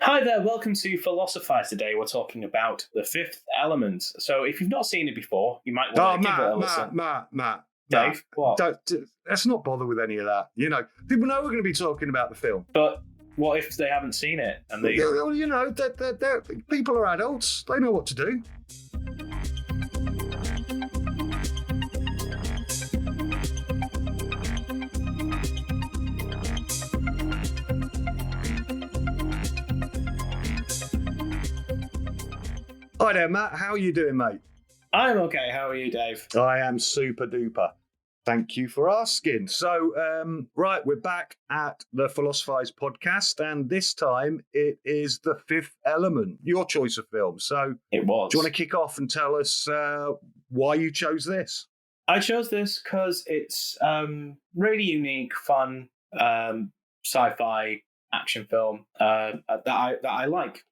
Hi there, welcome to philoscifiz. Today we're talking about The Fifth Element. So if you've not seen it before, you might want to give it a listen. Matt. Dave, what? Let's not bother with any of that. People know we're going to be talking about the film. But what if they haven't seen it? And they... People are adults. They know what to do. Hi there, Matt. How are you doing, mate? I'm okay. How are you, Dave? I am super duper. Thank you for asking. So, we're back at the philoscifiz podcast, and this time it is The Fifth Element, your choice of film. So, It was. do you want to kick off and tell us why you chose this? I chose this because it's really unique, fun, sci-fi action film that I like.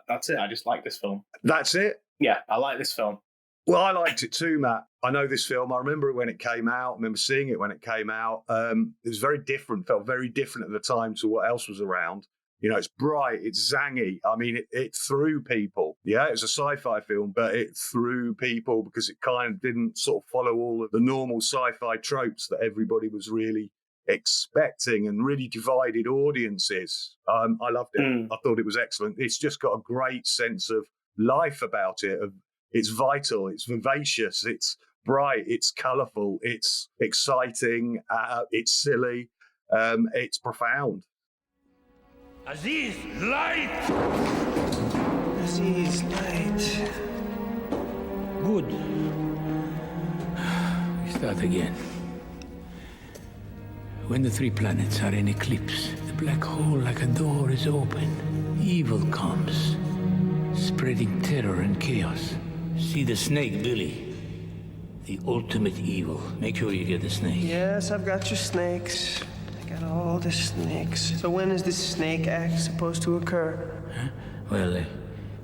That's it. I just like this film. That's it? Yeah, I like this film. Well, I liked it too, Matt. I know this film. I remember it when it came out. I remember seeing it when it came out. It was very different, felt very different at the time to what else was around. It's bright, it's zangy. I mean, it threw people. Yeah, it was a sci-fi film, but it threw people because it kind of didn't sort of follow all of the normal sci-fi tropes that everybody was really expecting, and really divided audiences. I loved it. I thought it was excellent. It's just got a great sense of life about it. It's vital, it's vivacious, it's bright, it's colourful, it's exciting, it's silly, it's profound. Aziz, light! Aziz, light. Good. We start again. When the three planets are in eclipse, the black hole like a door is open. Evil comes, spreading terror and chaos. See the snake, Billy. The ultimate evil. Make sure you get the snake. Yes, I've got your snakes. I got all the snakes. So when is this snake act supposed to occur? Huh? Well,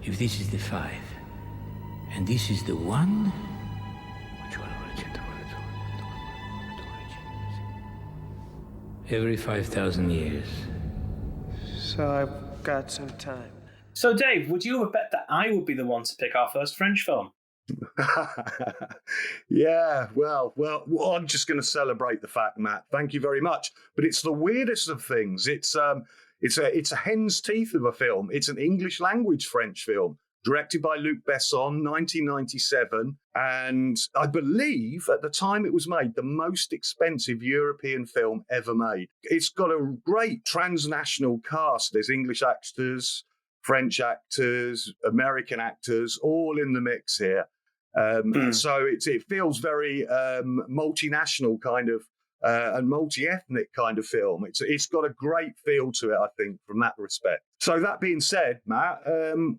if this is the 5, and this is the 1... Every 5,000 years. So I've got some time. So, Dave, would you have bet that I would be the one to pick our first French film? Yeah, well, I'm just going to celebrate the fact, Matt. Thank you very much. But it's the weirdest of things. It's a hen's teeth of a film. It's an English language French film, directed by Luc Besson, 1997. And I believe at the time it was made, the most expensive European film ever made. It's got a great transnational cast. There's English actors, French actors, American actors, all in the mix here. So it feels very multinational kind of and multi-ethnic kind of film. It's got a great feel to it, I think, from that respect. So that being said, Matt,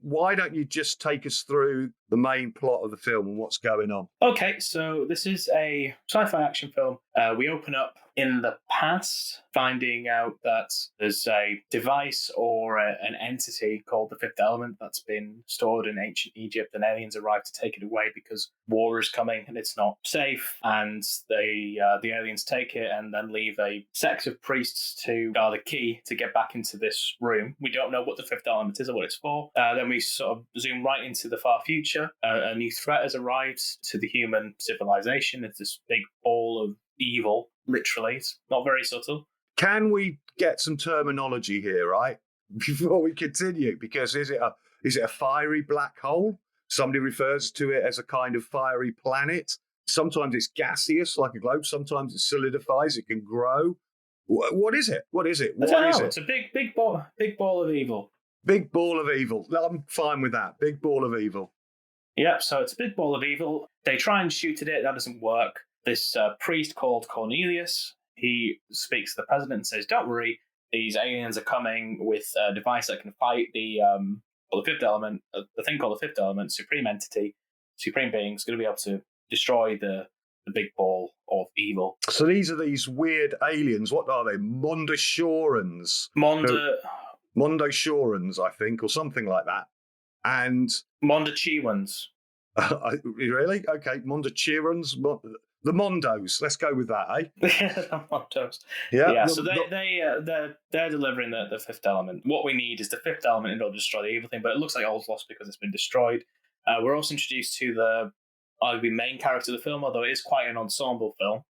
why don't you just take us through the main plot of the film and what's going on? Okay, so this is a sci-fi action film. We open up in the past, finding out that there's a device or an entity called the Fifth Element that's been stored in ancient Egypt, and aliens arrive to take it away because war is coming and it's not safe. And the aliens take it and then leave a sect of priests to guard a key to get back into this room. We don't know what the Fifth Element is or what it's for. Then we sort of zoom right into the far future. A new threat has arrived to the human civilization. It's this big ball of evil, literally. It's not very subtle. Can we get some terminology here, right, before we continue? Because is it a fiery black hole? Somebody refers to it as a kind of fiery planet. Sometimes it's gaseous, like a globe. Sometimes it solidifies. It can grow. What is it? What is it? I don't know. It's a big ball of evil. Big ball of evil. I'm fine with that. Big ball of evil. Yep, so it's a big ball of evil. They try and shoot at it. That doesn't work. This priest called Cornelius, he speaks to the president and says, don't worry, these aliens are coming with a device that can fight the Fifth Element, the thing called the Fifth Element, supreme entity, supreme beings, going to be able to destroy the big ball of evil. So these are these weird aliens. What are they? Mondashorans, I think, or something like that. And Mondachiwans. Really? Okay, Mondachirans. The Mondos. Let's go with that, eh? The Mondos. Yeah. So they're delivering the fifth element. What we need is the fifth element in order to destroy the evil thing, but it looks like all's lost because it's been destroyed. We're also introduced to the arguably main character of the film, although it is quite an ensemble film,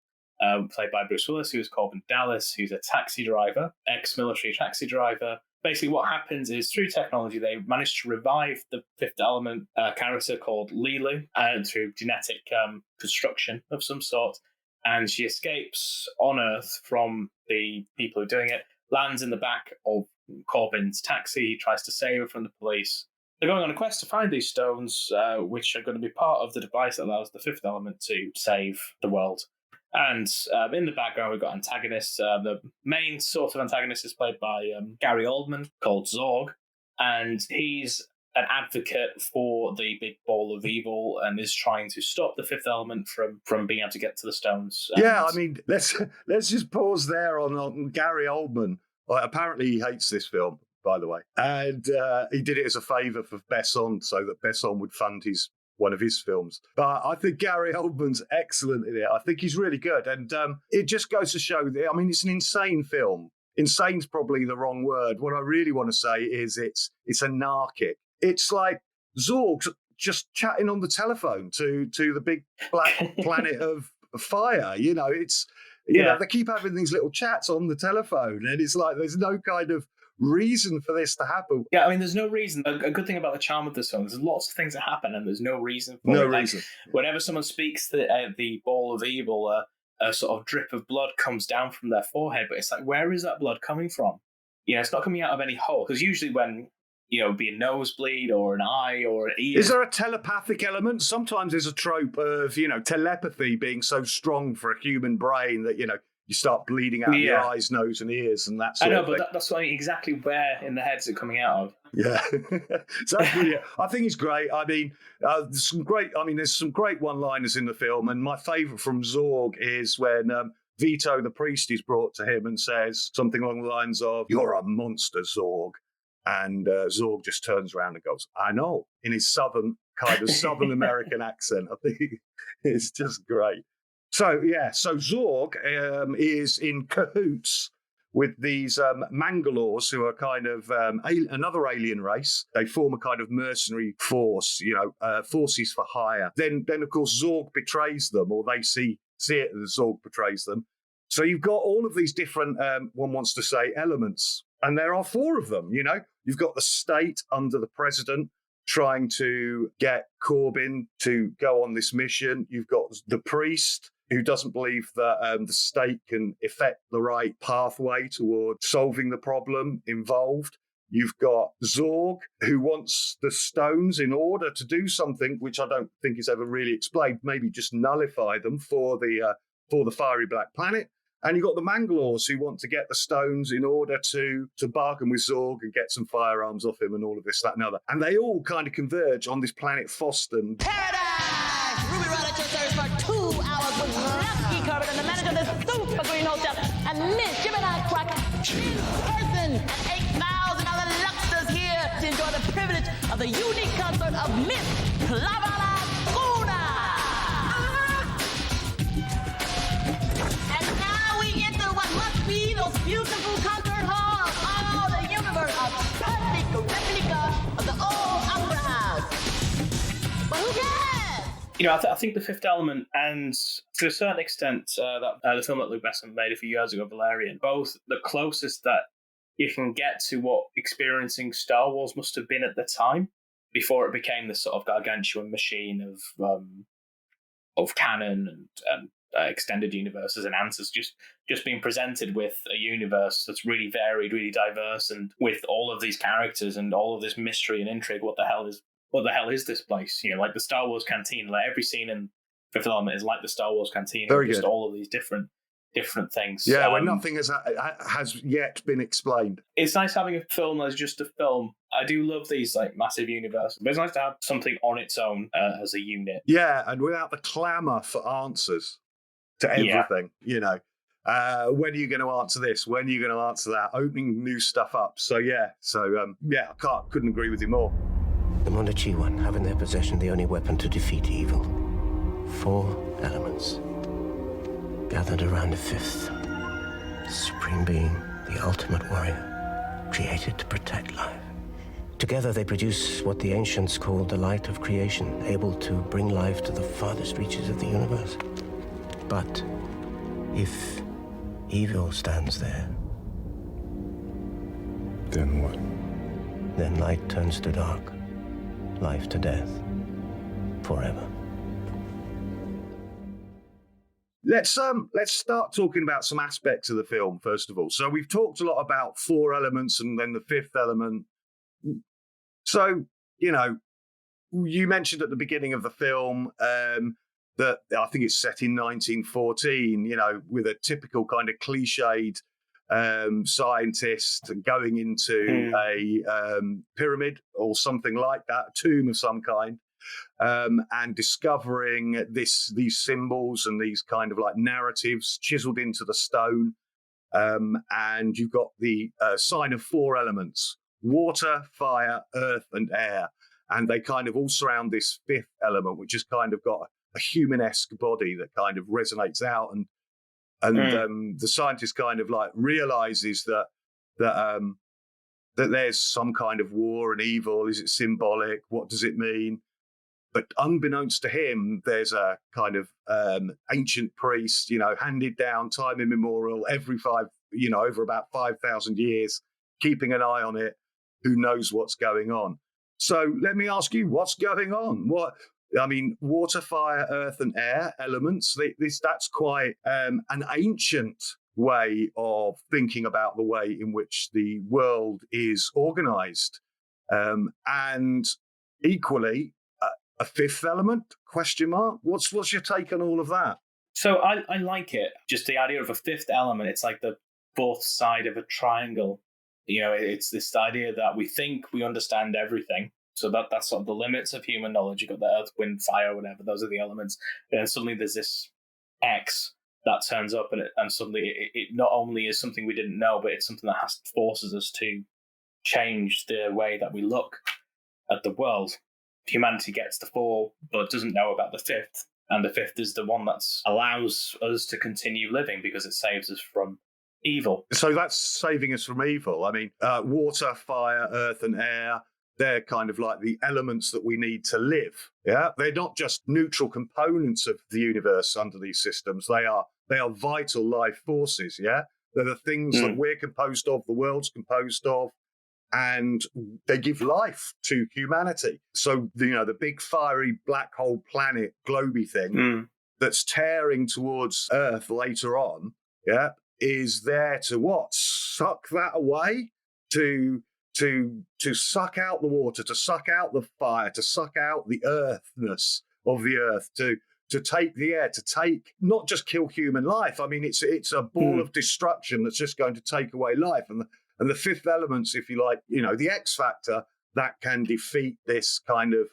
played by Bruce Willis, who is Korben Dallas, who's a taxi driver, ex-military taxi driver. Basically, what happens is, through technology, they manage to revive the fifth element character called Leeloo through genetic construction of some sort, and she escapes on Earth from the people who are doing it, lands in the back of Korben's taxi. He tries to save her from the police. They're going on a quest to find these stones, which are going to be part of the device that allows the fifth element to save the world. And in the background, we've got antagonists. The main sort of antagonist is played by Gary Oldman, called Zorg, and he's an advocate for the big ball of evil and is trying to stop the fifth element from being able to get to the stones. Yeah, I mean, let's just pause there on Gary Oldman. Apparently, he hates this film, by the way, and he did it as a favour for Besson, so that Besson would fund one of his films. But I think Gary Oldman's excellent in it. I think he's really good. And it just goes to show that, I mean, it's an insane film. Insane's probably the wrong word. What I really want to say is it's anarchic. It's like Zorg's just chatting on the telephone to the big black planet of fire. You know, you know, they keep having these little chats on the telephone, and it's like there's no kind of reason for this to happen. Yeah, I mean, there's no reason. A good thing about the charm of this film is there's lots of things that happen, and there's no reason for it. No reason. Whenever someone speaks, the ball of evil, a sort of drip of blood comes down from their forehead, but it's like, where is that blood coming from? You know, it's not coming out of any hole, because usually when, you know, be a nosebleed or an eye or an ear. Is there a telepathic element? Sometimes there's a trope of, you know, telepathy being so strong for a human brain that, you know, you start bleeding out your eyes, nose, and ears, and that sort of thing. But that's what I mean, exactly where in the head is it coming out of? Yeah, so brilliant. I think it's great. I mean, there's some great one-liners in the film, and my favourite from Zorg is when Vito, the priest, is brought to him and says something along the lines of, "You're a monster, Zorg," and Zorg just turns around and goes, "I know," in his southern American accent. I think it's just great. So Zorg is in cahoots with these Mangalores, who are kind of another alien race. They form a kind of mercenary force, you know, forces for hire. Then of course Zorg betrays them, or they see it as Zorg betrays them. So you've got all of these different, one wants to say, elements, and there are four of them. You know, you've got the state under the president trying to get Korben to go on this mission. You've got the priest, who doesn't believe that the state can effect the right pathway toward solving the problem involved. You've got Zorg, who wants the stones in order to do something which I don't think is ever really explained, maybe just nullify them for the fiery black planet. And you've got the Mangalores, who want to get the stones in order to bargain with Zorg and get some firearms off him and all of this, that, and other. And they all kind of converge on this planet Foston. Paradise! Ruby Rod at your service for 2 hours with Lusky Korben and the manager of this super green hotel and Miss Gemini Crack person and 8,000 other luxers here to enjoy the privilege of the unique concert of Miss Plavala Kuna. And now we enter what must be those beautiful concert halls. Oh, the universe, a perfect replica of the old opera house. But who cares? You know, I think The Fifth Element, and to a certain extent, the film that Luc Besson made a few years ago, Valerian, both the closest that you can get to what experiencing Star Wars must have been at the time, before it became this sort of gargantuan machine of canon and extended universes and answers, just being presented with a universe that's really varied, really diverse, and with all of these characters and all of this mystery and intrigue. What the hell is this place? You know, like the Star Wars canteen. Like every scene in Fifth Element is like the Star Wars canteen. Very just good. All of these different things. Yeah, where nothing has yet been explained. It's nice having a film that's just a film. I do love these like massive universes, but it's nice to have something on its own as a unit. Yeah, and without the clamour for answers to everything, you know. When are you going to answer this? When are you going to answer that? Opening new stuff up. So I couldn't agree with you more. The Mondachiwan have in their possession the only weapon to defeat evil. 4 elements. gathered around a fifth. The supreme being, the ultimate warrior, created to protect life. Together they produce what the ancients called the light of creation, able to bring life to the farthest reaches of the universe. But if evil stands there, Then what? then light turns to dark, life to death, forever. Let's start talking about some aspects of the film first of all. So we've talked a lot about four elements and then the fifth element. So, you mentioned at the beginning of the film that I think it's set in 1914, with a typical kind of cliched scientist going into a pyramid or something like that, a tomb of some kind, and discovering these symbols and these kind of like narratives chiseled into the stone. And you've got the sign of four elements: water, fire, earth, and air. And they kind of all surround this fifth element, which has kind of got a human-esque body that kind of resonates out. And the scientist kind of like realizes that there's some kind of war and evil. Is it symbolic? What does it mean? But unbeknownst to him, there's a kind of ancient priest, handed down time immemorial, over about 5,000 years, keeping an eye on it, who knows what's going on. So let me ask you, what's going on? Water, fire, earth, and air elements. That's quite an ancient way of thinking about the way in which the world is organized. And equally, a fifth element, question mark? What's your take on all of that? So I like it. Just the idea of a fifth element. It's like the fourth side of a triangle. It's this idea that we think we understand everything. So that's sort of the limits of human knowledge. You've got the earth, wind, fire, whatever. Those are the elements. And then suddenly there's this X that turns up, and suddenly it not only is something we didn't know, but it's something that forces us to change the way that we look at the world. Humanity gets the four, but doesn't know about the fifth. And the fifth is the one that allows us to continue living because it saves us from evil. So that's saving us from evil. Water, fire, earth, and air, they're kind of like the elements that we need to live. Yeah, they're not just neutral components of the universe under these systems. They are vital life forces. Yeah, they're the things that we're composed of, the world's composed of, and they give life to humanity. So the big fiery black hole planet globy thing that's tearing towards Earth later on, yeah, is there to what? Suck that away, to suck out the water, to suck out the fire, to suck out the earthness of the earth, to take the air, to take, not just kill human life. It's a ball of destruction that's just going to take away life. And the fifth element's, if you like, the X factor that can defeat this kind of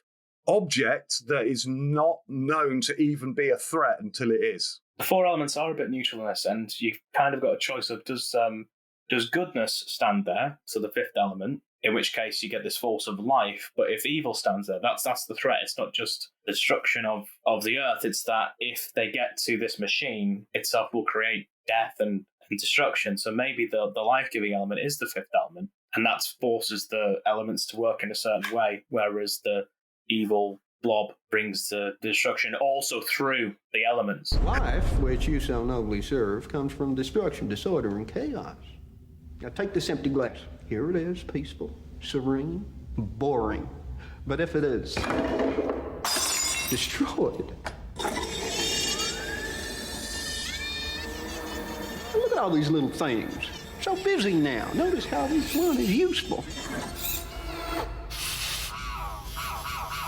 object that is not known to even be a threat until it is. The four elements are a bit neutral in this, and you've kind of got a choice of does goodness stand there, so the fifth element, in which case you get this force of life, but if evil stands there, that's the threat. It's not just the destruction of the earth, it's that if they get to this machine, itself will create death and destruction. So maybe the life-giving element is the fifth element, and that forces the elements to work in a certain way, whereas the evil blob brings the destruction also through the elements. Life, which you so nobly serve, comes from destruction, disorder, and chaos. Now take this empty glass. Here it is, peaceful, serene, boring. But if it is destroyed, look at all these little things. So busy now. Notice how each one is useful.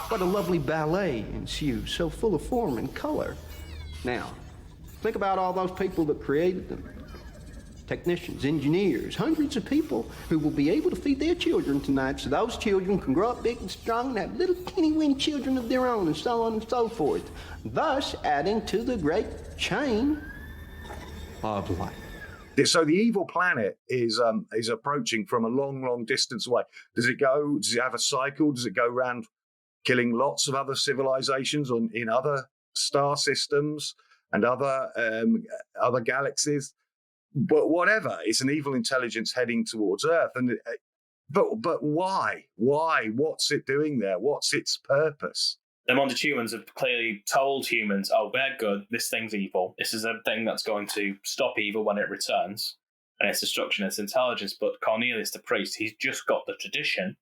What a lovely ballet ensues, so full of form and color. Now, think about all those people that created them. Technicians, engineers, hundreds of people who will be able to feed their children tonight so those children can grow up big and strong and have little teeny-weeny children of their own, and so on and so forth, thus adding to the great chain of life. So the evil planet is approaching from a long, long distance away. Does it have a cycle? Does it go around killing lots of other civilizations in other star systems? and other galaxies. But whatever, it's an evil intelligence heading towards Earth. And but why? Why? What's it doing there? What's its purpose? The Mondachumans have clearly told humans, oh, we're good, this thing's evil. This is a thing that's going to stop evil when it returns. And its destruction, its intelligence. But Cornelius the priest, he's just got the tradition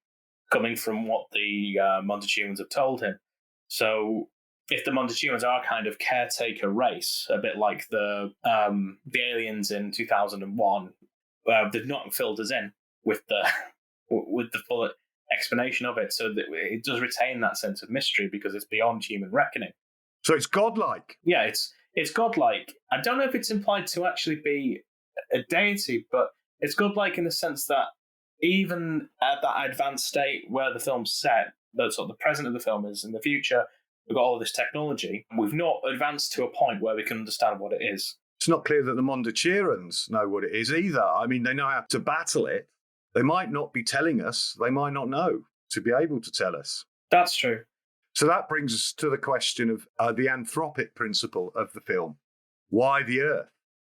coming from what the Mondachumans have told him. So if the Mondachumans are a kind of caretaker race, a bit like the aliens in 2001, they've not filled us in with the full explanation of it, so that it does retain that sense of mystery because it's beyond human reckoning. So it's godlike. Yeah, it's godlike. I don't know if it's implied to actually be a deity, but it's godlike in the sense that even at that advanced state where the film's set, the sort of the present of the film is in the future, we've got all of this technology. We've not advanced to a point where we can understand what it is. It's not clear that the Mondachirans know what it is either. I mean, they know how to battle it. They might not be telling us. They might not know to be able to tell us. That's true. So that brings us to the question of the anthropic principle of the film. Why the Earth?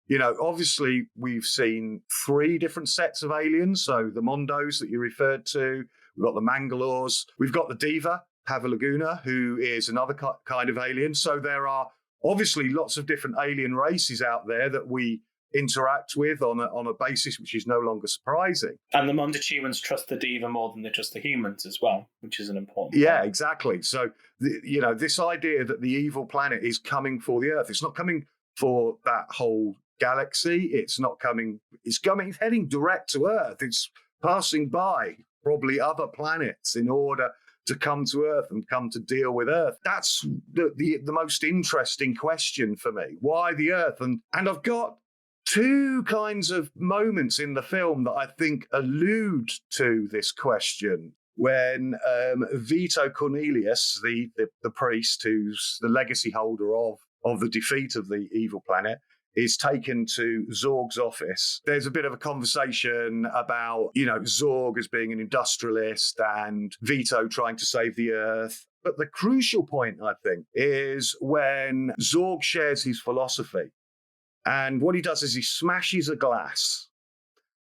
You know, obviously, we've seen 3 different sets of aliens. So the Mondos that you referred to, we've got the Mangalores, we've got the Diva, Pavalaguna, who is another kind of alien. So there are obviously lots of different alien races out there that we interact with on a basis which is no longer surprising. And the Mondachumans trust the Diva more than they trust the humans as well, which is an important Yeah, point. exactly. So, this idea that the evil planet is coming for the Earth, it's not coming for that whole galaxy. It's heading direct to Earth. It's passing by probably other planets in order to come to Earth and come to deal with Earth. That's the most interesting question for me. Why the Earth? And I've got 2 kinds of moments in the film that I think allude to this question. When Vito Cornelius, the priest who's the legacy holder of the defeat of the evil planet, is taken to Zorg's office. There's a bit of a conversation about, Zorg as being an industrialist and Vito trying to save the Earth. But the crucial point, I think, is when Zorg shares his philosophy. And what he does is he smashes a glass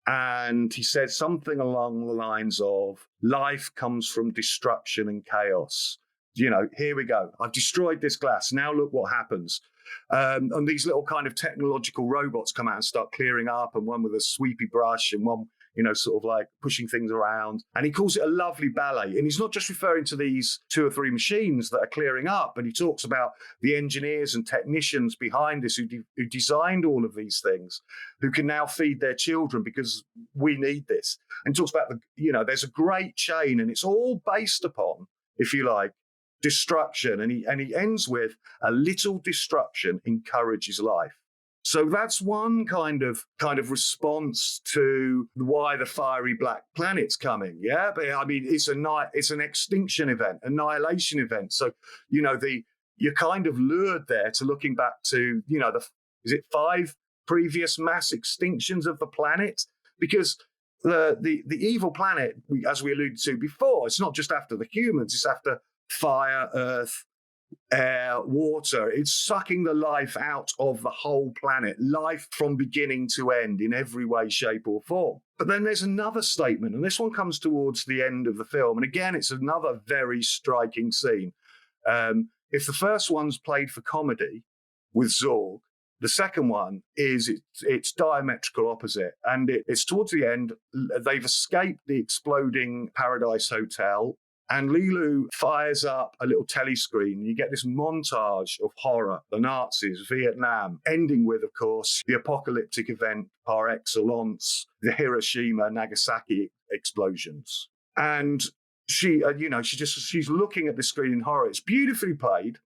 and he says something along the lines of, life comes from destruction and chaos. Here we go. I've destroyed this glass. Now look what happens. And these little kind of technological robots come out and start clearing up, and one with a sweepy brush and one, sort of like pushing things around. And he calls it a lovely ballet. And he's not just referring to these 2 or 3 machines that are clearing up, but he talks about the engineers and technicians behind this who designed all of these things, who can now feed their children because we need this. And he talks about, there's a great chain, and it's all based upon, if you like, destruction, and he ends with a little destruction encourages life. So that's one kind of response to why the fiery black planet's coming. Yeah, but I mean it's an extinction event, annihilation event. So you're kind of lured there to looking back to is it 5 previous mass extinctions of the planet? Because the evil planet, as we alluded to before, it's not just after the humans, it's after fire, earth, air, water. It's sucking the life out of the whole planet, life from beginning to end in every way, shape or form. But then there's another statement, and this one comes towards the end of the film. And again, it's another very striking scene. If the first one's played for comedy with Zorg, the second one is it's diametrical opposite. And it's towards the end. They've escaped the exploding Paradise Hotel. And Leeloo fires up a little telescreen, and you get this montage of horror, the Nazis, Vietnam, ending with, of course, the apocalyptic event par excellence, the Hiroshima, Nagasaki explosions. And she's looking at the screen in horror. It's beautifully played.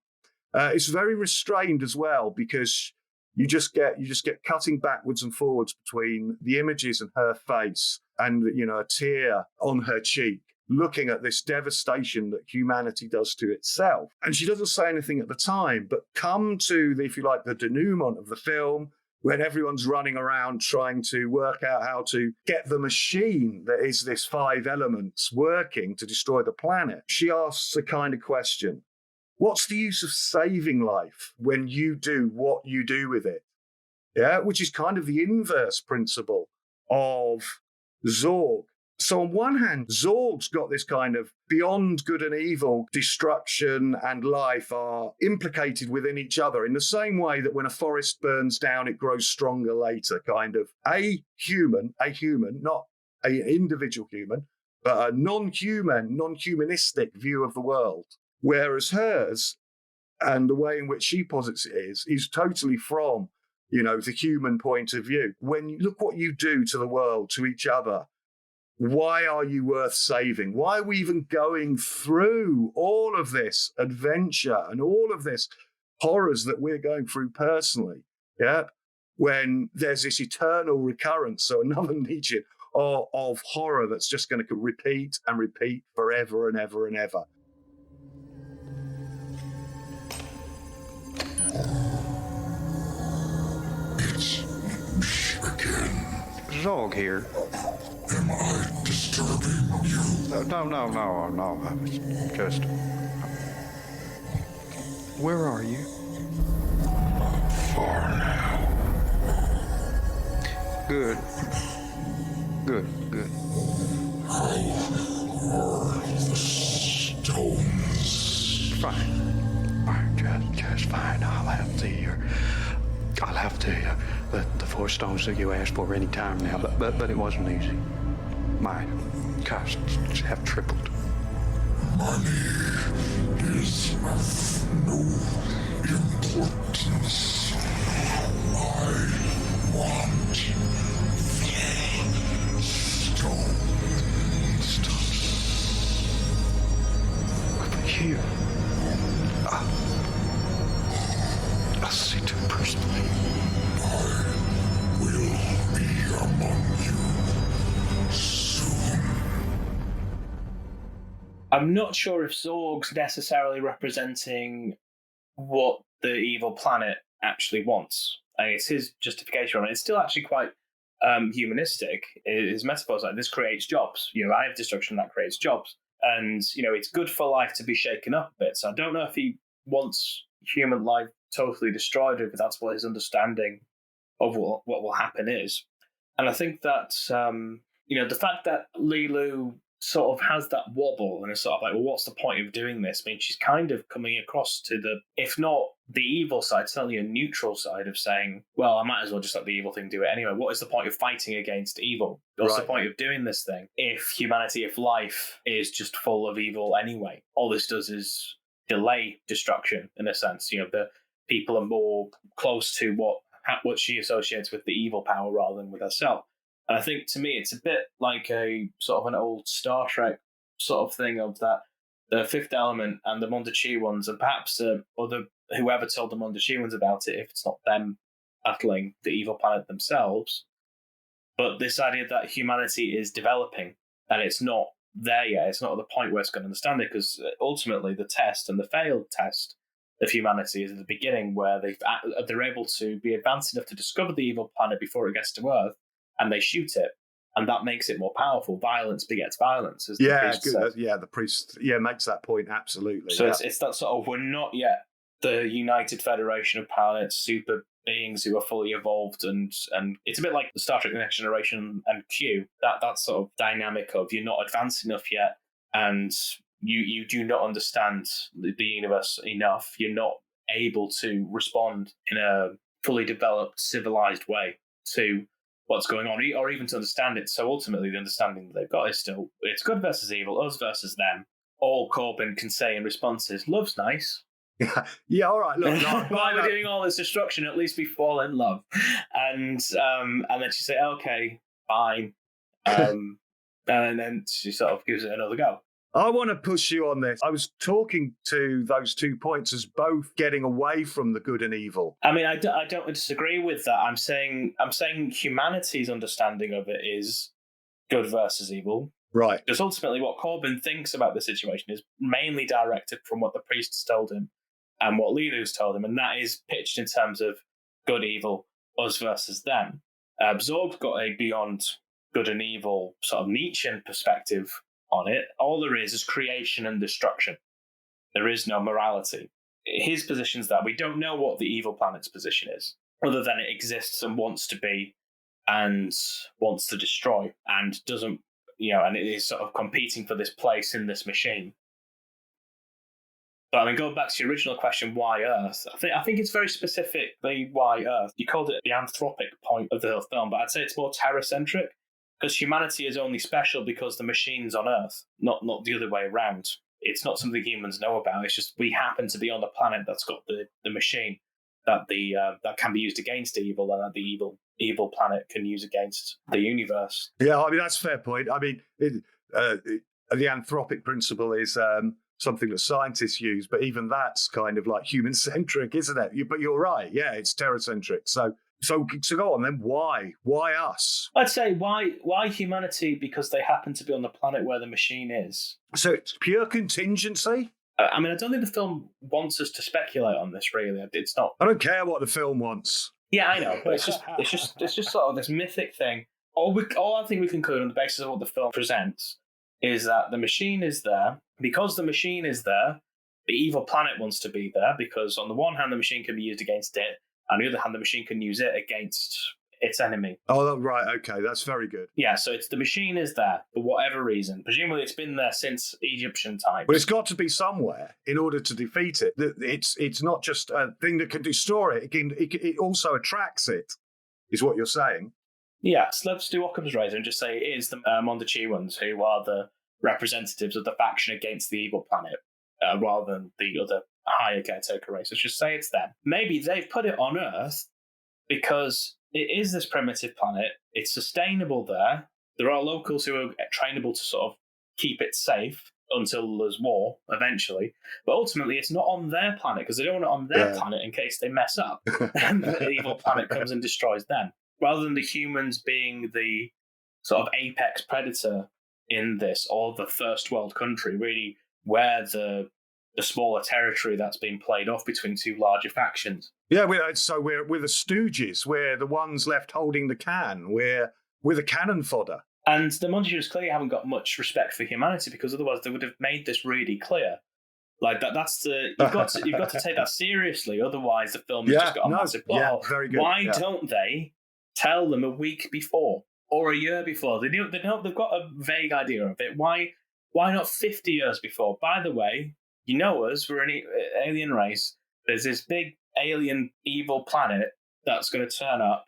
It's very restrained as well, because you just get cutting backwards and forwards between the images and her face, and a tear on her cheek, looking at this devastation that humanity does to itself. And she doesn't say anything at the time, but come to if you like, the denouement of the film, when everyone's running around trying to work out how to get the machine that is this 5 elements working to destroy the planet, she asks a kind of question. what's the use of saving life when you do what you do with it? Yeah, which is kind of the inverse principle of Zorg. So on one hand, Zorg's got this kind of beyond good and evil, destruction and life are implicated within each other in the same way that when a forest burns down, it grows stronger later, kind of a human, not an individual human, but a non-human, non-humanistic view of the world. Whereas hers, and the way in which she posits it is totally from, the human point of view. When you look what you do to the world, to each other, why are you worth saving? Why are we even going through all of this adventure and all of this horrors that we're going through personally? Yeah, when there's this eternal recurrence, so another Nietzsche of horror that's just going to repeat and repeat forever and ever and ever. It's me again. Zog here. Am I disturbing you? No. I was just. Where are you? Far now. Good. How are the stones? Fine. Just fine. I'll have the 4 stones that you asked for any time now, but it wasn't easy. My costs have tripled. Money is of no importance. I want stones. Here. I'll see to it personally. I will be among you soon. I'm not sure if Zorg's necessarily representing what the evil planet actually wants. It's his justification on it. It's still actually quite humanistic. His metaphors like this creates jobs. I have destruction that creates jobs. And, it's good for life to be shaken up a bit. So I don't know if he wants human life totally destroyed, if that's what his understanding of what will happen is. And I think that, the fact that Leeloo sort of has that wobble and is sort of like, well, what's the point of doing this? I mean, she's kind of coming across to the, if not the evil side, certainly a neutral side of saying, well, I might as well just let the evil thing do it anyway. What is the point of fighting against evil? What's the point of doing this thing if humanity, if life is just full of evil anyway? All this does is delay destruction in a sense. The people are more close to what she associates with the evil power rather than with herself. And I think, to me, it's a bit like a sort of an old Star Trek sort of thing of that, the Fifth Element and the Mondachihans, and perhaps whoever told the Mondachihans about it, if it's not them battling the evil planet themselves. But this idea that humanity is developing and it's not there yet, it's not at the point where it's going to understand it, because ultimately the test and the failed test of humanity is at the beginning, where they're able to be advanced enough to discover the evil planet before it gets to Earth, and they shoot it, and that makes it more powerful. Violence begets violence. As the priest says. The priest makes that point absolutely. So it's that sort of, we're not yet the United Federation of planets, super beings who are fully evolved, and it's a bit like the Star Trek: The Next Generation and Q. That sort of dynamic of you're not advanced enough yet, and you do not understand the universe enough. You're not able to respond in a fully developed, civilized way to what's going on, or even to understand it. So ultimately, the understanding that they've got is still, it's good versus evil, us versus them. All Korben can say in response is, love's nice. Yeah, all right. Look, why we're doing all this destruction? At least we fall in love. And then she say, okay, fine. And then she sort of gives it another go. I want to push you on this. I was talking to those 2 points as both getting away from the good and evil. I mean, I don't disagree with that. I'm saying humanity's understanding of it is good versus evil. Right. Because ultimately what Korben thinks about the situation is mainly directed from what the priests told him and what Leeloo's told him, and that is pitched in terms of good, evil, us versus them. Zorg's got a beyond good and evil sort of Nietzschean perspective on it. All there is creation and destruction. There is no morality. His position's that we don't know what the evil planet's position is, other than it exists and wants to be and wants to destroy and doesn't, and it is sort of competing for this place in this machine. But I mean, going back to your original question, why Earth? I think it's very specifically why Earth. You called it the anthropic point of the whole film, but I'd say it's more Terra-centric, because humanity is only special because the machine's on Earth, not the other way around. It's not something humans know about. It's just we happen to be on the planet that's got the machine that that can be used against evil, and that the evil planet can use against the universe. Yeah, I mean, that's a fair point. I mean, the anthropic principle is something that scientists use, but even that's kind of like human-centric, isn't it? But you're right. Yeah, it's Terra-centric. So go on then. Why us? I'd say why humanity, because they happen to be on the planet where the machine is. So it's pure contingency? I mean, I don't think the film wants us to speculate on this, really. It's not. I don't care what the film wants. Yeah, I know, but it's just sort of this mythic thing. All I think we conclude on the basis of what the film presents is that the machine is there. Because the machine is there, the evil planet wants to be there, because on the one hand, the machine can be used against it, and on the other hand, the machine can use it against its enemy. Oh, right. Okay, that's very good. Yeah, so the machine is there for whatever reason. Presumably, it's been there since Egyptian times. But it's got to be somewhere in order to defeat it. It's not just a thing that can destroy it. It also attracts it, is what you're saying. Yeah, so let's do Occam's razor and just say it is the Mondachewans who are the representatives of the faction against the evil planet, rather than the other higher caretaker race. Let's just say it's them. Maybe they've put it on Earth because it is this primitive planet. It's sustainable there. There are locals who are trainable to sort of keep it safe until there's war eventually. But ultimately, it's not on their planet because they don't want it on their planet in case they mess up and the evil planet comes and destroys them. Rather than the humans being the sort of apex predator in this, or the first world country, really, where the smaller territory that's been played off between two larger factions. Yeah, we're the stooges. We're the ones left holding the can. We're the cannon fodder. And the Montagues clearly haven't got much respect for humanity, because otherwise they would have made this really clear. Like that's you've got to take that seriously. Otherwise, the film has just got a massive plot. Yeah, very good. Why don't they tell them a week before or a year before? They've got a vague idea of it. Why not 50 years before? By the way, you know us, we're an alien race. There's this big alien evil planet that's going to turn up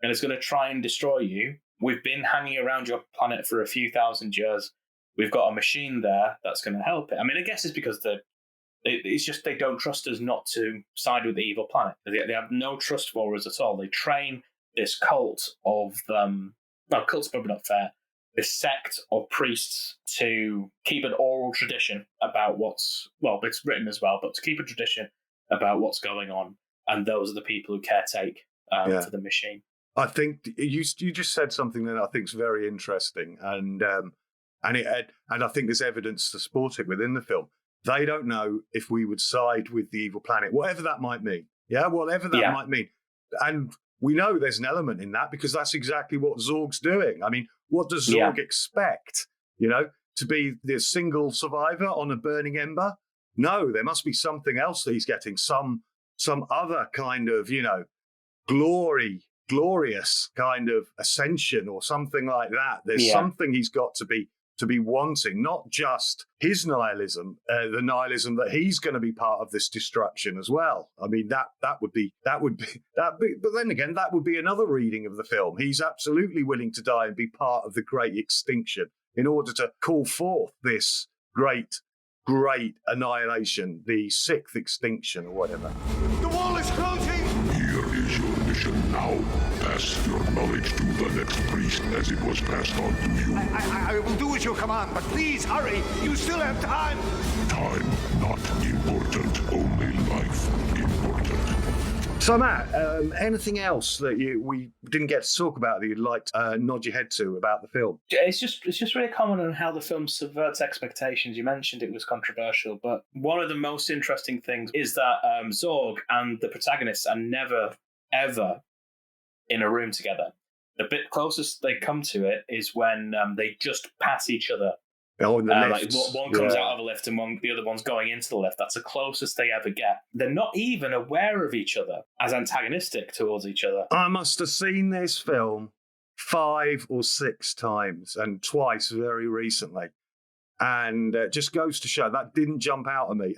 and it's going to try and destroy you. We've been hanging around your planet for a few thousand years. We've got a machine there that's going to help it. I mean, I guess it's because it's just they don't trust us not to side with the evil planet. They have no trust for us at all. They train this cult of cult's probably not fair. This sect of priests to keep an oral tradition about it's written as well, but to keep a tradition about what's going on, and those are the people who caretake for the machine. I think you just said something that I think is very interesting, and I think there's evidence to support it within the film. They don't know if we would side with the evil planet, whatever that might mean. Yeah, whatever that might mean, and we know there's an element in that because that's exactly what Zorg's doing. I mean, what does Zorg expect? To be the single survivor on a burning ember? No, there must be something else that he's getting, some other kind of, glorious kind of ascension or something like that. There's something he's got to be wanting, not just his nihilism, the nihilism that he's going to be part of this destruction as well. I mean, that would be, but then again, that would be another reading of the film. He's absolutely willing to die and be part of the great extinction in order to call forth this great annihilation, the sixth extinction or whatever. The wall is closing! Here is your mission now. Pass your knowledge to the next priest as it was passed on to you. I will do as you command, but please hurry. You still have time. Time not important, only life important. So Matt, anything else that we didn't get to talk about that you'd like to nod your head to about the film? It's just really common on how the film subverts expectations. You mentioned it was controversial, but one of the most interesting things is that Zorg and the protagonists are never, ever in a room together. The bit closest they come to it is when they just pass each other Oh, in the like lifts. one comes out of a lift and the other one's going into the lift. That's the closest they ever get. They're not even aware of each other as antagonistic towards each other. I must have seen this film 5 or 6 times, and twice very recently. And just goes to show that didn't jump out at me.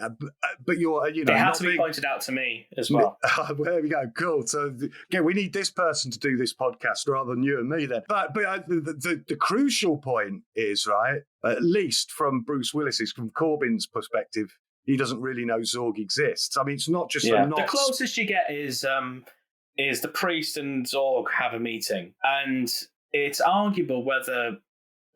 But you're, you know, it had to be pointed out to me as well. There we go. Cool. So again, we need this person to do this podcast rather than you and me then. But the crucial point is, right, at least from Bruce Willis's, from Korben's perspective, he doesn't really know Zorg exists. I mean, it's not just the closest you get is the priest and Zorg have a meeting, and it's arguable whether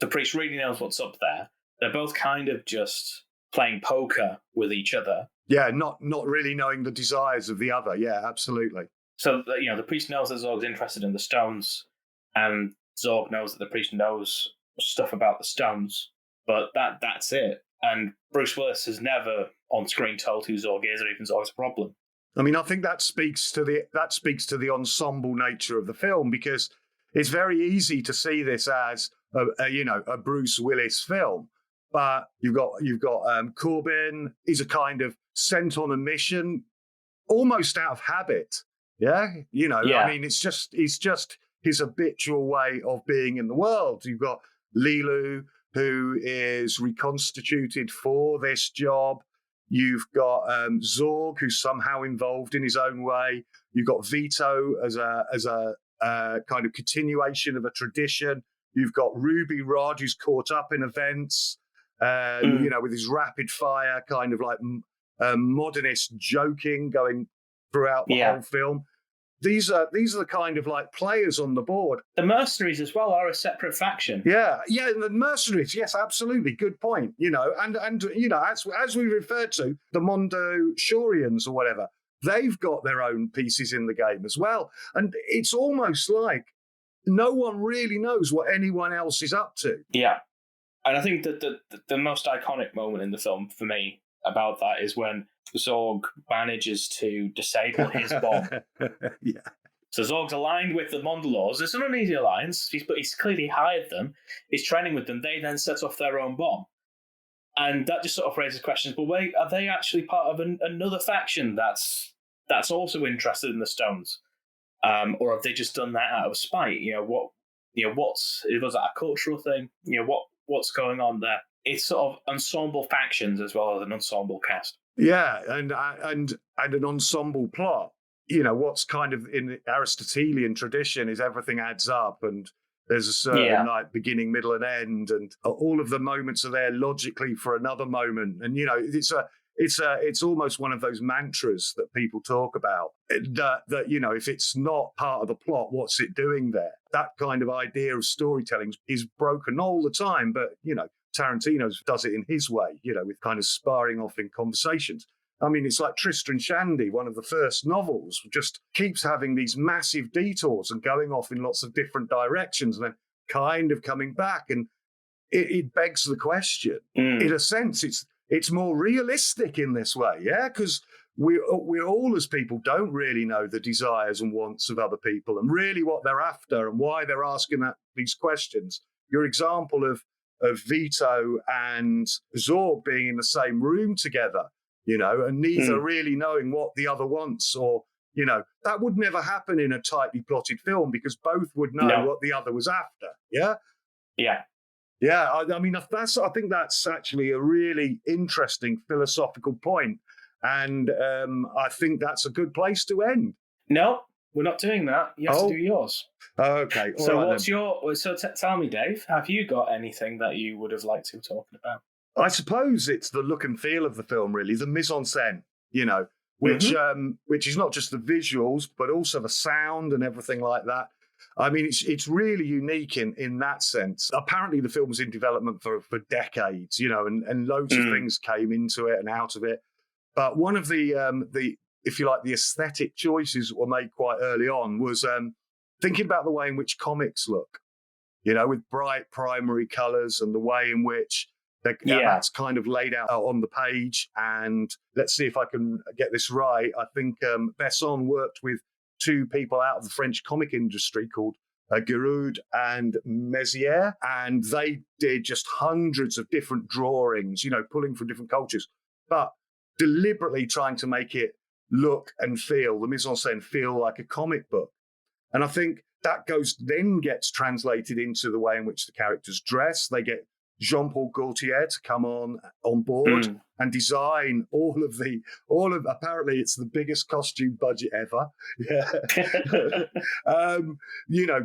the priest really knows what's up there. They're both kind of just playing poker with each other. Yeah, not really knowing the desires of the other. Yeah, absolutely. So, you know, the priest knows that Zorg's interested in the stones, and Zorg knows that the priest knows stuff about the stones, but that's it. And Bruce Willis has never on screen told who Zorg is or even Zorg's problem. I mean, I think that speaks to the ensemble nature of the film, because it's very easy to see this as a Bruce Willis film. But you've got Korben. He's a kind of sent on a mission, almost out of habit. Yeah, I mean, it's just his habitual way of being in the world. You've got Leeloo, who is reconstituted for this job. You've got Zorg, who's somehow involved in his own way. You've got Vito as a kind of continuation of a tradition. You've got Ruby Rod, who's caught up in events. With his rapid fire kind of like modernist joking going throughout the whole film. These are the kind of like players on the board. The mercenaries as well are a separate faction. Yeah, the mercenaries. Yes, absolutely. Good point. And as we referred to, the Mondo Shorians or whatever, they've got their own pieces in the game as well. And it's almost like no one really knows what anyone else is up to. Yeah. And I think that the most iconic moment in the film for me about that is when Zorg manages to disable his bomb. Yeah. So Zorg's aligned with the Mondalors. It's an uneasy alliance, but he's clearly hired them. He's training with them. They then set off their own bomb. And that just sort of raises questions. But wait, are they actually part of another faction that's also interested in the stones? Or have they just done that out of spite? Was that a cultural thing? What's going on there? It's sort of ensemble factions as well as an ensemble cast. Yeah, and an ensemble plot. What's kind of in the Aristotelian tradition is everything adds up, and there's a certain like beginning, middle, and end, and all of the moments are there logically for another moment. And it's almost one of those mantras that people talk about. That if it's not part of the plot, what's it doing there? That kind of idea of storytelling is broken all the time, but Tarantino does it in his way, with kind of sparring off in conversations. I mean, it's like Tristram Shandy, one of the first novels, just keeps having these massive detours and going off in lots of different directions and then kind of coming back. And it begs the question. In a sense, it's more realistic in this way, yeah? Because we all as people don't really know the desires and wants of other people and really what they're after and why they're asking these questions. Your example of Vito and Zorg being in the same room together, and neither really knowing what the other wants, or, that would never happen in a tightly plotted film because both would know what the other was after. Yeah? Yeah. Yeah, I mean, I think that's actually a really interesting philosophical point, and I think that's a good place to end. No, we're not doing that. You have to do yours. Okay. Tell me, Dave, have you got anything that you would have liked to be talking about? I suppose it's the look and feel of the film, really, the mise en scène, which is not just the visuals, but also the sound and everything like that. I mean, it's really unique in that sense. Apparently, the film was in development for decades, and loads of things came into it and out of it. But one of the if you like, the aesthetic choices that were made quite early on was thinking about the way in which comics look, with bright primary colours and the way in which that's kind of laid out on the page. And let's see if I can get this right. I think Besson worked with two people out of the French comic industry called Giroud and Mézières, and they did just hundreds of different drawings, pulling from different cultures, but deliberately trying to make it look and feel, the mise-en-scène feel like a comic book. And I think that gets translated into the way in which the characters dress. They get Jean-Paul Gaultier to come on board and design apparently it's the biggest costume budget ever. Yeah.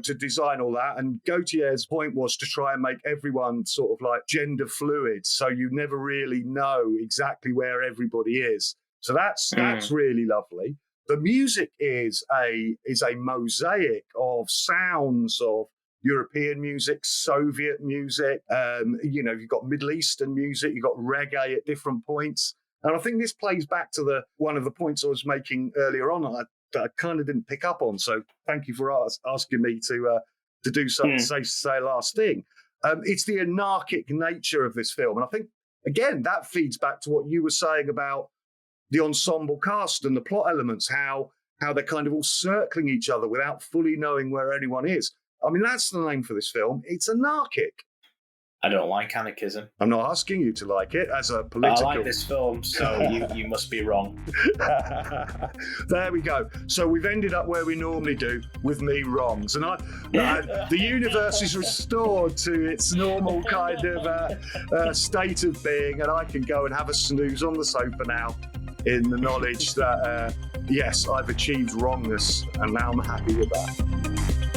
To design all that. And Gaultier's point was to try and make everyone sort of like gender fluid. So you never really know exactly where everybody is. So that's really lovely. The music is a mosaic of sounds of European music, Soviet music. You've got Middle Eastern music, you've got reggae at different points. And I think this plays back to one of the points I was making earlier on that I kind of didn't pick up on. So thank you for asking me to do something, say last thing. It's the anarchic nature of this film. And I think, again, that feeds back to what you were saying about the ensemble cast and the plot elements, how they're kind of all circling each other without fully knowing where anyone is. I mean, that's the name for this film. It's anarchic. I don't like anarchism. I'm not asking you to like it as a political... I like this film, so you must be wrong. There we go. So we've ended up where we normally do, with me wrongs. And the universe is restored to its normal kind of state of being, and I can go and have a snooze on the sofa now in the knowledge that, yes, I've achieved wrongness, and now I'm happy with that.